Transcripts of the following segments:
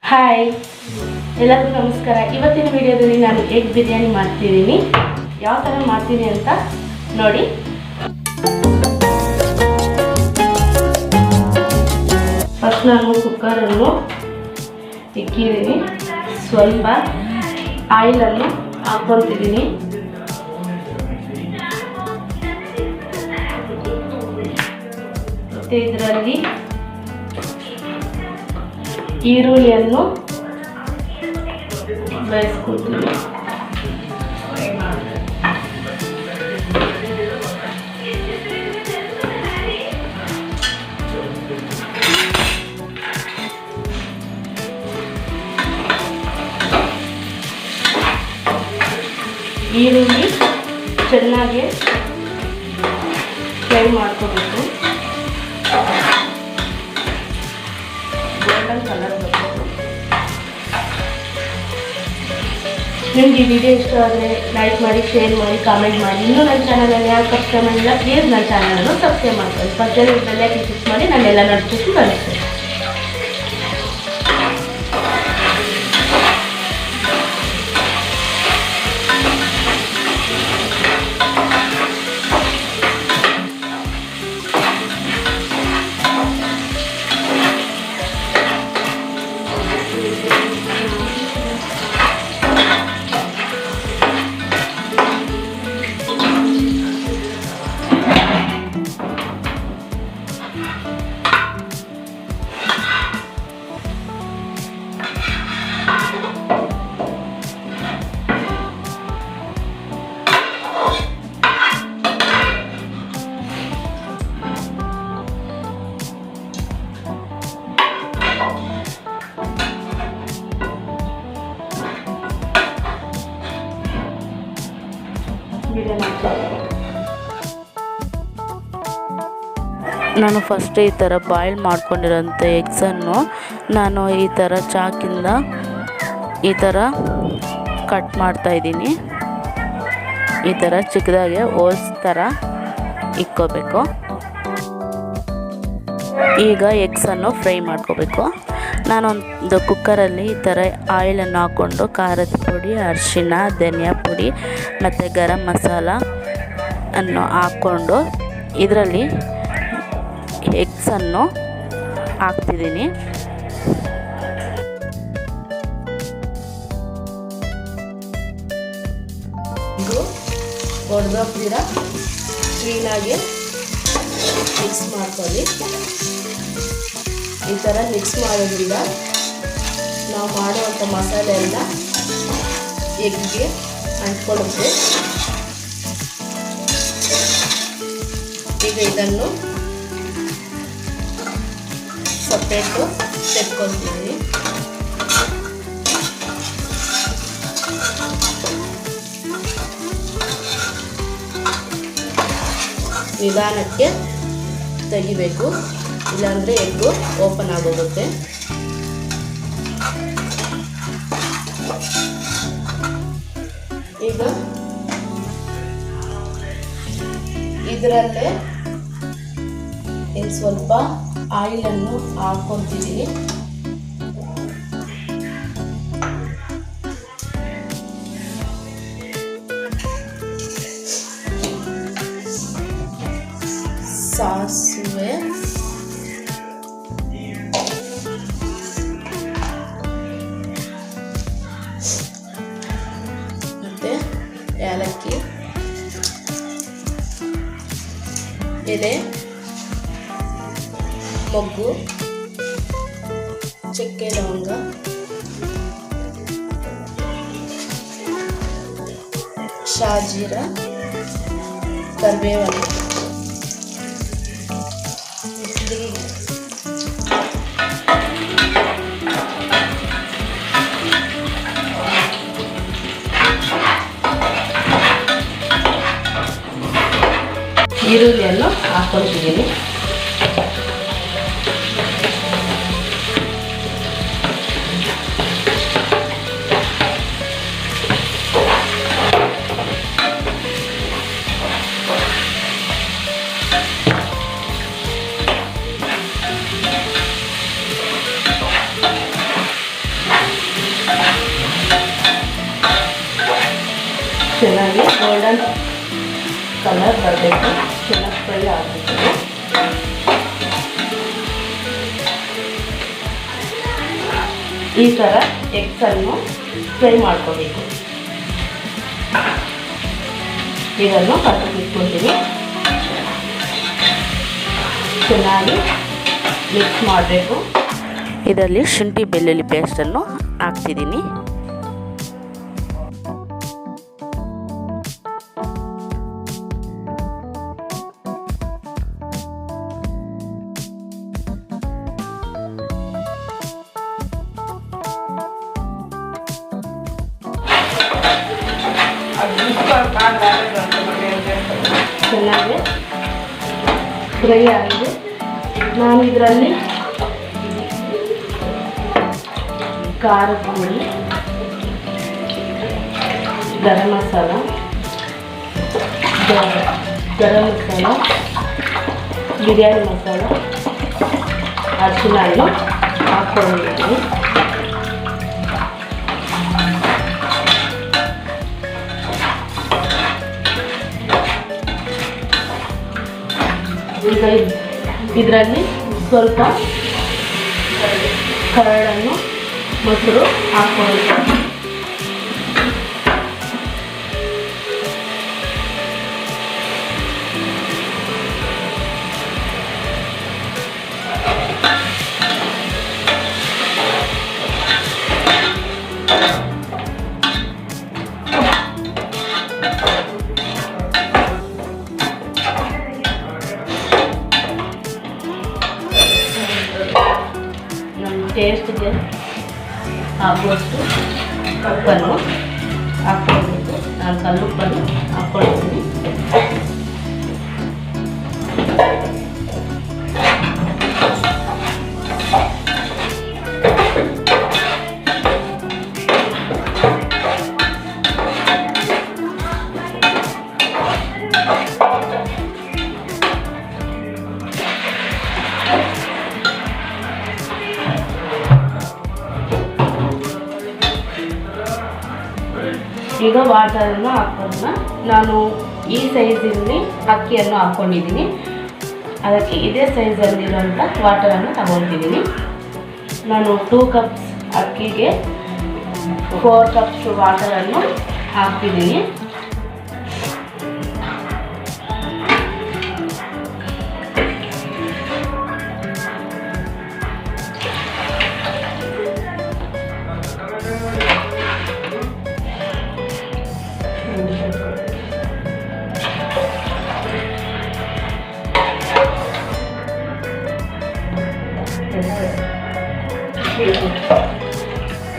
Hi, ಎಲ್ಲರಿಗೂ ನಮಸ್ಕಾರ. ಇವತ್ತಿನ ವಿಡಿಯೋದಲ್ಲಿ ನಾನು ಎಗ್ ಬಿರಿಯಾನಿ ಮಾಡ್ತಿದ್ದೀನಿ. ಯಾವ ಥರ ಮಾಡ್ತೀನಿ ಅಂತ ನೋಡಿ. ಫಸ್ಟ್ ನಾನು ಕುಕ್ಕರನ್ನು ಇಕ್ಕಿದ್ದೀನಿ. ಸ್ವಲ್ಪ ಆಯಿಲನ್ನು ಹಾಕ್ಕೊಳ್ತಿದ್ದೀನಿ. ಮತ್ತು ಇದರಲ್ಲಿ ಈರುಳ್ಳಿಯನ್ನು ಬೇಯಿಸ್ಕೊಳ್ತೀನಿ. ಈರುಳ್ಳಿ ಚೆನ್ನಾಗಿ ಫ್ರೈ ಮಾಡ್ಕೋಬೇಕು. ಗೋಲ್ಡನ್ ಕಲರ್ ಬರಬೇಕು. ನಿಮಗೆ ಈ ವಿಡಿಯೋ ಇಷ್ಟ ಆದರೆ ಲೈಕ್ ಮಾಡಿ, ಶೇರ್ ಮಾಡಿ, ಕಾಮೆಂಟ್ ಮಾಡಿ. ಇನ್ನೂ ನನ್ನ ಚಾನಲಲ್ಲಿ ಯಾರು ಸಬ್ಸ್ಕ್ರೈಬ್ ಮಾಡಿಲ್ಲ, ಪ್ಲೀಸ್ ನನ್ನ ಚಾನಲನ್ನು ಸಬ್ಸ್ಕ್ರೈಬ್ ಮಾಡ್ಕೊಳ್ಳಿ. ಪಕ್ಕದಲ್ಲಿ ಬೆಲ್ ಕ್ಲಿಕ್ ಮಾಡಿ ನಾನೆಲ್ಲ ನೋಟಿಫಿಕೇಶನ್ ಬರುತ್ತೆ. ನಾನು ಫಸ್ಟ್ ಈ ಥರ ಬಾಯ್ಲ್ ಮಾಡ್ಕೊಂಡಿರೋಂಥ ಎಗ್ಸನ್ನು ನಾನು ಈ ಥರ ಚಾಕಿಂದ ಈ ಥರ ಕಟ್ ಮಾಡ್ತಾಯಿದ್ದೀನಿ. ಈ ಥರ ಚಿಕ್ಕದಾಗೆ ಹೋಲ್ಸ್ ಥರ ಇಕ್ಕೋಬೇಕು. ಈಗ ಎಗ್ಸನ್ನು ಫ್ರೈ ಮಾಡ್ಕೋಬೇಕು. ನಾನೊಂದು ಕುಕ್ಕರಲ್ಲಿ ಈ ಥರ ಆಯಿಲನ್ನು ಹಾಕ್ಕೊಂಡು ಖಾರದ ಪುಡಿ, ಅರಿಶಿಣ, ಧನಿಯಾ ಪುಡಿ ಮತ್ತು ಗರಂ ಮಸಾಲ ಅನ್ನು ಹಾಕ್ಕೊಂಡು ಇದರಲ್ಲಿ ಎಗ್ಸನ್ನು ಹಾಕ್ತಿದ್ದೀನಿ. ಇದು ಹೊಡೆದೋಗ್ತೀರ ಕ್ಲೀನಾಗಿ ಮಿಕ್ಸ್ ಮಾಡ್ಕೊಳ್ಳಿ. ಈ ಥರ ಮಿಕ್ಸ್ ಮಾಡೋದ್ರಿಂದ ನಾವು ಮಾಡುವಂಥ ಮಸಾಲೆ ಎಲ್ಲ ಎಗ್ಗೆ ಅಂಟ್ಕೊಳ್ಳುತ್ತೆ. ಈಗ ಇದನ್ನು ಸಪ್ರೇಟು ತೆಕ್ಕೊಳ್ತೀನಿ. ನಿಧಾನಕ್ಕೆ ತೆಗಿಬೇಕು, ಇಲ್ಲಾಂದರೆ ಎಗ್ಗು ಓಪನ್ ಆಗೋಗುತ್ತೆ. ಈಗ ಇದರಲ್ಲೇ ಇನ್ನು ಸ್ವಲ್ಪ ಆಯಿಲನ್ನು ಹಾಕ್ಕೊತಿದ್ದೀನಿ. ಸಾಸಿವೆ, ಮತ್ತು ಏಲಕ್ಕಿ ಎಲೆ, ಮೊಗ್ಗು, ಚಕ್ಕೆ, ಲವಂಗ, ಶಾಜೀರ, ಕರಿಬೇವನ್ನು ಈರುಳ್ಳಿಯನ್ನು ಹಾಕ್ಕೊಳ್ತಿದ್ದೀನಿ. ಚೆನ್ನಾಗಿ ಗೋಲ್ಡನ್ ಕಲರ್ ಬರಬೇಕು, ಚೆನ್ನಾಗಿ ಫ್ರೈ ಆಗಬೇಕು. ಈ ಥರ ಎಗ್ಸನ್ನು ಫ್ರೈ ಮಾಡ್ಕೋಬೇಕು. ಇದನ್ನು ಕಟ್ಟಿಟ್ಕೊಳ್ತೀನಿ. ಚೆನ್ನಾಗಿ ಮಿಕ್ಸ್ ಮಾಡಬೇಕು. ಇದರಲ್ಲಿ ಶುಂಠಿ ಬೆಳ್ಳುಳ್ಳಿ ಪೇಸ್ಟನ್ನು ಹಾಕ್ತಿದ್ದೀನಿ. ಚೆನ್ನಾಗಿ ಫ್ರೈ ಆಗಿದೆ. ನಾನು ಇದರಲ್ಲಿ ಖಾರದ ಪುಡಿ, ಗರಂ ಮಸಾಲ, ಬಿರಿಯಾನಿ ಮಸಾಲ, ಅರಿಶಿನ ಹಾಕ್ಕೊಂಡಿದ್ದೀನಿ. ಈಗ ಇದರಲ್ಲಿ ಸ್ವಲ್ಪ ಕರಳನ್ನು ಮೊಸರು ಹಾಕ್ಕೊಳ್ಳೋದು. ಟೇಸ್ಟ್ಗೆ ಆಗುವಷ್ಟು ಉಪ್ಪನ್ನು ಹಾಕ್ಕೊಳ್ಬೇಕು. ನಾನು ಕಲ್ಲುಪ್ಪನ್ನು ಹಾಕ್ಕೊಳ್ತೀನಿ. ಈಗ ವಾಟರನ್ನು ಹಾಕೋಣ. ನಾನು ಈ ಸೈಜಲ್ಲಿ ಅಕ್ಕಿಯನ್ನು ಹಾಕ್ಕೊಂಡಿದ್ದೀನಿ. ಅದಕ್ಕೆ ಇದೇ ಸೈಜಲ್ಲಿರುವಂಥ ವಾಟರನ್ನು ತಗೊಳ್ತಿದ್ದೀನಿ. ನಾನು 2 ಕಪ್ಸ್ ಅಕ್ಕಿಗೆ 4 ಕಪ್ಸ್ ವಾಟರನ್ನು ಹಾಕ್ತಿದ್ದೀನಿ.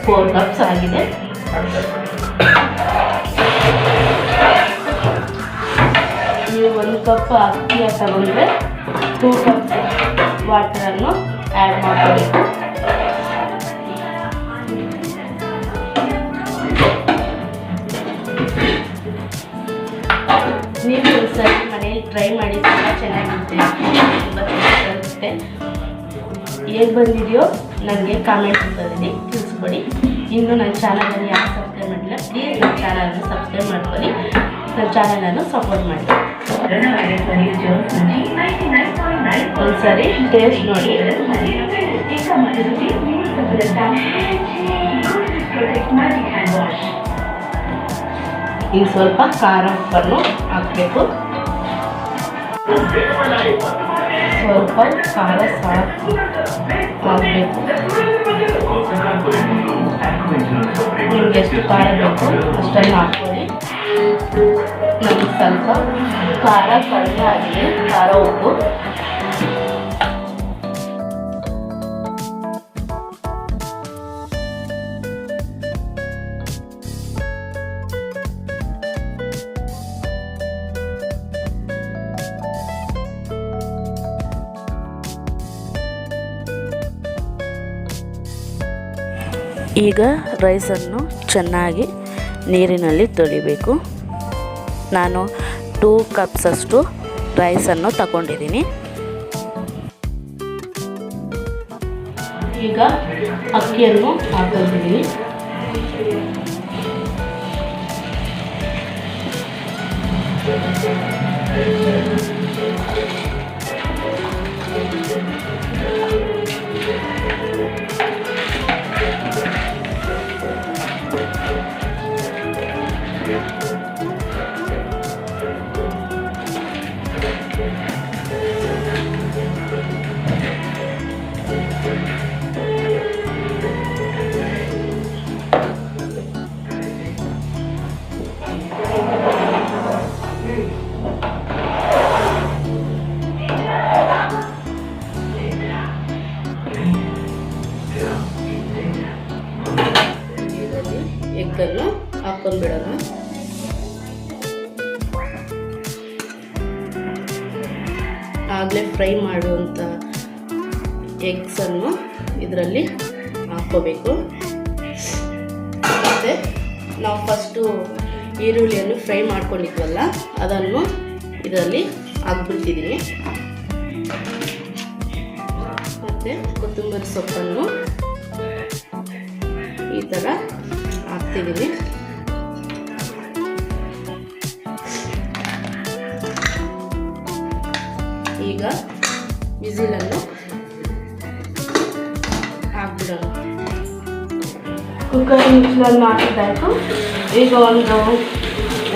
ಫೋರ್ ಕಪ್ಸ್ ಆಗಿದೆ. ನೀವು 1 ಕಪ್ ಅಕ್ಕಿ ತಗೊಂಡ್ರೆ 2 ಕಪ್ಸ್ ವಾಟರನ್ನು ಆ್ಯಡ್ ಮಾಡಬೇಕು. ನೀವು ಸರಿ ಮನೆಯಲ್ಲಿ ಟ್ರೈ ಮಾಡಿ, ತುಂಬ ಚೆನ್ನಾಗಿರುತ್ತೆ, ತುಂಬ ಚೆನ್ನಾಗಿರುತ್ತೆ. ಹೇಗೆ ಬಂದಿದೆಯೋ ನನಗೆ ಕಾಮೆಂಟ್ಸಲ್ಲಿ ತಿಳಿಸ್ಕೊಡಿ. ಇನ್ನು ನನ್ನ ಚಾನಲನ್ನು ಯಾರು ಸಬ್ಸ್ಕ್ರೈಬ್ ಮಾಡಿಲ್ಲ, ಪ್ಲೀಸ್ ನನ್ನ ಚಾನಲನ್ನು ಸಬ್ಸ್ಕ್ರೈಬ್ ಮಾಡ್ಕೊಳ್ಳಿ. ನನ್ನ ಚಾನಲನ್ನು ಸಪೋರ್ಟ್ ಮಾಡಿ. ಒಂದ್ಸರಿ ಟೇಸ್ಟ್ ನೋಡಿ. ಇನ್ನು ಸ್ವಲ್ಪ ಖಾರ ಉಪ್ಪನ್ನು ಹಾಕಬೇಕು. ಸ್ವಲ್ಪ ಖಾರ ಸಾಕು ಹಾಕಬೇಕು. ನಿಮ್ಗೆ ಎಷ್ಟು ಖಾರ ಬೇಕು ಅಷ್ಟನ್ನು ಹಾಕ್ಕೊಳ್ಳಿ. ನಮಗೆ ಸ್ವಲ್ಪ ಖಾರ ಕಡಿಮೆ ಆಗಿದೆ, ಖಾರ ಉಪ್ಪು. ಈಗ ರೈಸನ್ನು ಚೆನ್ನಾಗಿ ನೀರಿನಲ್ಲಿ ತೊಳಿಬೇಕು. ನಾನು 2 ಕಪ್ಸಷ್ಟು ರೈಸನ್ನು ತಗೊಂಡಿದ್ದೀನಿ. ಈಗ ಅಕ್ಕಿಯನ್ನು ಹಾಕಿದ್ದೀನಿ. ಎಗ್ಗನ್ನು ಹಾಕೊಂಡ್ಬಿಡೋಣ. ಆಗಲೇ ಫ್ರೈ ಮಾಡುವಂಥ ಎಗ್ಸನ್ನು ಇದರಲ್ಲಿ ಹಾಕ್ಕೋಬೇಕು. ಮತ್ತು ನಾವು ಫಸ್ಟು ಈರುಳ್ಳಿಯನ್ನು ಫ್ರೈ ಮಾಡ್ಕೊಂಡಿದ್ವಲ್ಲ ಅದನ್ನು ಇದರಲ್ಲಿ ಹಾಕ್ಬಿಡ್ತಿದ್ದೀನಿ. ಮತ್ತು ಕೊತ್ತಂಬರಿ ಸೊಪ್ಪನ್ನು ಈ ಥರ ಹಾಕ್ತಿದ್ದೀನಿ. ಈಗ ವಿಸಿಲನ್ನು ಹಾಕ್ಬಿಡೋಣ. ಕುಕ್ಕರ್ ವಿಸಿಲನ್ನು ಹಾಕಿದ್ದಾಯಿತು. ಈಗ ಒಂದು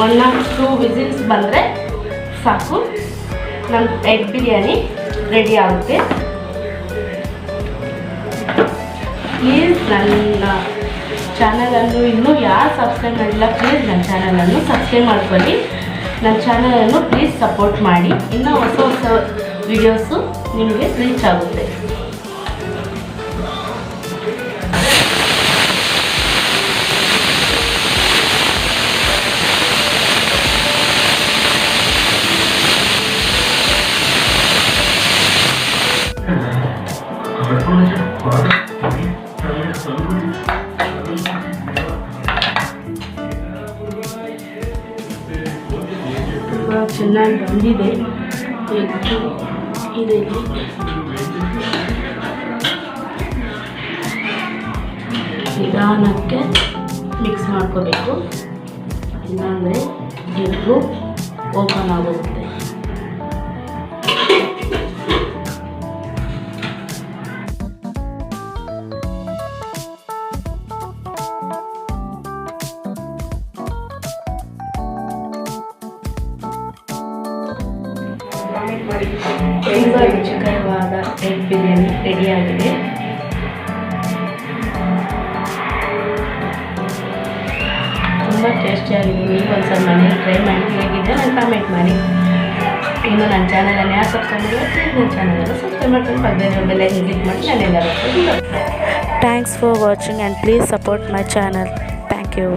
1 or 2 ವಿಸಿಲ್ಸ್ ಬಂದರೆ ಸಾಕು, ನನ್ನ ಎಗ್ ಬಿರಿಯಾನಿ ರೆಡಿ ಆಗುತ್ತೆ. ಪ್ಲೀಸ್ ನನ್ನ ಚಾನಲನ್ನು ಇನ್ನೂ ಯಾರು ಸಬ್ಸ್ಕ್ರೈಬ್ ಮಾಡಿಲ್ಲ, ಪ್ಲೀಸ್ ನನ್ನ ಚಾನಲನ್ನು ಸಬ್ಸ್ಕ್ರೈಬ್ ಮಾಡ್ಕೊಳ್ಳಿ. ನನ್ನ ಚಾನಲನ್ನು ಪ್ಲೀಸ್ ಸಪೋರ್ಟ್ ಮಾಡಿ. ಇನ್ನೂ ಹೊಸ ಹೊಸ ವಿಡಿಯೋಸು ನಿಮಗೆ ರೀಚ್ ಆಗುತ್ತೆ. ತುಂಬ ಚೆನ್ನಾಗಿ ಬಂದಿದೆ. ಇದೆ ನಿಧಾನಕ್ಕೆ ಮಿಕ್ಸ್ ಮಾಡ್ಕೋಬೇಕು, ಇಲ್ಲಾಂದರೆ ಎಗ್ಗು ಓಪನ್ ಆಗುತ್ತೆ. ತುಂಬ ರುಚಿಕರವಾದ ಎಗ್ ಬಿರಿಯಾನಿ ರೆಡಿಯಾಗಿದೆ. ತುಂಬ ಟೇಸ್ಟಿಯಾಗಿದೆ. ನೀವು ಒಂದ್ಸಲ ಮನೇಲಿ ಟ್ರೈ ಮಾಡಿ ಹೇಗಿದೆ ನಾನು ಕಾಮೆಂಟ್ ಮಾಡಿ. ಇನ್ನು ನನ್ನ ಚಾನಲನ್ನು ಯಾರು ಸಬ್ಸ್ಕ್ರೈಬ್ ಮಾಡಿಲ್ಲ, ಪ್ಲೀಸ್ ನನ್ನ ಚಾನಲನ್ನು ಸಬ್ಸ್ಕ್ರೈಬ್ ಮಾಡ್ಕೊಂಡು ಪಕ್ಕದಲ್ಲಿ ಬೆಲ್ ಐಕಾನ್ ಕ್ಲಿಕ್ ಮಾಡಿ ನಾನೆಲ್ಲರೂ. Thanks for watching and please support my channel. Thank you.